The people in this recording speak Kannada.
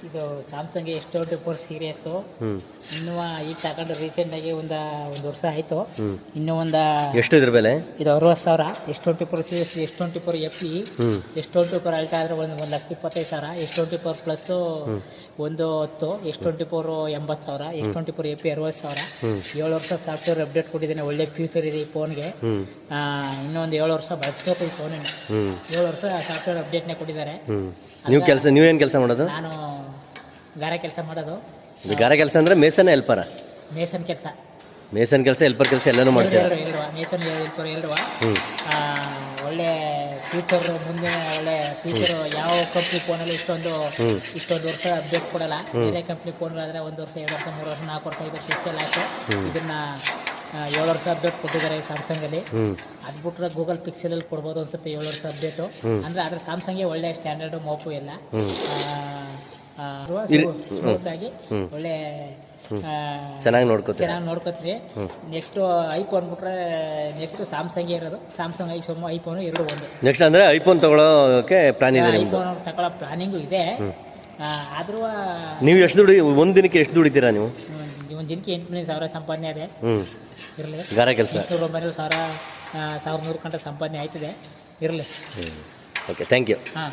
ಇದು ಸ್ಯಾಮ್ಸಂಗ್ S24 ಸೀರೀಸು ಹ್ಞೂ ಇನ್ನೂ ಈಗ ತಗೊಂಡು ರೀಸೆಂಟಾಗಿ ಒಂದು ವರ್ಷ ಆಯಿತು. ಹ್ಞೂ ಇನ್ನೂ ಒಂದು ಎಷ್ಟು ಇದ್ರ ಬೆಲೆ? ಇದು 60,000. S24 ಸೀರೀಸ್ S24 FE ಹ್ಞೂ S24 ಅಲ್ಟಾ ಆದರೆ ಒಂದು 1,25,000. S24 plus 110. S24 80,000. S24 FE 60,000. 7 ವರ್ಷ ಸಾಫ್ಟ್ವೇರ್ ಅಪ್ಡೇಟ್ ಕೊಟ್ಟಿದ್ದೇನೆ. ಒಳ್ಳೆ ಫ್ಯೂಚರ್ ಇದೆ ಈ ಫೋನ್ಗೆ. ಇನ್ನೊಂದು 7 ವರ್ಷ ಬಳಸ್ಬೇಕು ಈ ಫೋನನ್ನು. 7 ವರ್ಷ ಸಾಫ್ಟ್ವೇರ್ ಅಪ್ಡೇಟ್ನೇ ಕೊಟ್ಟಿದ್ದಾರೆ. ನೀವೇನು ಕೆಲಸ ಮಾಡೋದು? ನಾನು ಗಾರೆ ಕೆಲಸ ಮಾಡೋದು. ಗಾರೆ ಕೆಲಸ ಅಂದರೆ ಮೇಸನ್ ಹೆಲ್ಪರ? ಮೇಸನ್ ಕೆಲಸ, ಮೇಸನ್ ಕೆಲಸ, ಹೆಲ್ಪರ್ ಕೆಲಸ ಎಲ್ಲನೂ ಮಾಡ್ತೀರಾ? ಮೇಸನ್ ಹೆಲ್ಪರ್ ಎರಡುವ. ಒಳ್ಳೆ ಫ್ಯೂಚರ್, ಮುಂದೆ ಒಳ್ಳೆ ಫ್ಯೂಚರ್. ಯಾವ ಕಂಪ್ನಿ ಫೋನಲ್ಲಿ ಇಷ್ಟೊಂದು ವರ್ಷ ಅಪ್ಡೇಟ್ ಕೊಡಲ್ಲ. ಬೇರೆ ಕಂಪ್ನಿ ಫೋನ್ಗಳಾದರೆ 1 ವರ್ಷ 2 ವರ್ಷ 3 ವರ್ಷ 4 ವರ್ಷ 5 ವರ್ಷ ಇಷ್ಟೆಲ್ಲ ಆಯಿತು. ಇದನ್ನು 7 ವರ್ಷ ಅಪ್ಡೇಟ್ ಕೊಟ್ಟಿದ್ದಾರೆ ಸ್ಯಾಮ್ಸಂಗಲ್ಲಿ. ಅದು ಬಿಟ್ರೆ ಗೂಗಲ್ ಪಿಕ್ಸೆಲಲ್ಲಿ ಕೊಡ್ಬೋದು ಅನ್ಸುತ್ತೆ 7 ವರ್ಷ ಅಪ್ಡೇಟು. ಅಂದರೆ ಆದರೆ ಸ್ಯಾಮ್ಸಂಗ್ಗೆ ಒಳ್ಳೆ ಸ್ಟ್ಯಾಂಡರ್ಡು ಮೋಪು ಎಲ್ಲ ಸ್ಮೂತಾಗಿ ಒಳ್ಳೆ ಚೆನ್ನಾಗಿ ನೋಡ್ಕೋತೀವಿ. ನೆಕ್ಸ್ಟ್ ಐಫೋನ್ ಬಿಟ್ರೆ ನೆಕ್ಸ್ಟ್ ಸ್ಯಾಮ್ಸಂಗೇ ಇರೋದು. ಸ್ಯಾಮ್ಸಂಗ್ ಐಫೋನು ಎರಡು ಒಂದು. ನೆಕ್ಸ್ಟ್ ಅಂದರೆ ಐಫೋನ್ ತಗೊಳ್ಳೋಕೆ ಪ್ಲಾನ್ ಇದೆ? ಐಫೋನ್ ತಗೊಳ್ಳೋ ಪ್ಲಾನಿಂಗು ಇದೆ. ಆದರೂ ನೀವು ಎಷ್ಟು ಒಂದು ದಿನಕ್ಕೆ ಎಷ್ಟು ದುಡಿತೀರಾ ನೀವು? ಒಂದು ದಿನಕ್ಕೆ 8,000 ಸಂಪಾದನೆ ಇದೆ. ಇರಲಿ, ಗಾರೆ ಕೆಲಸ 1,100 ಗಂಟೆ ಸಂಪಾದನೆ ಆಯ್ತದೆ. ಇರಲಿ. Okay, thank you. ಹಾಂ.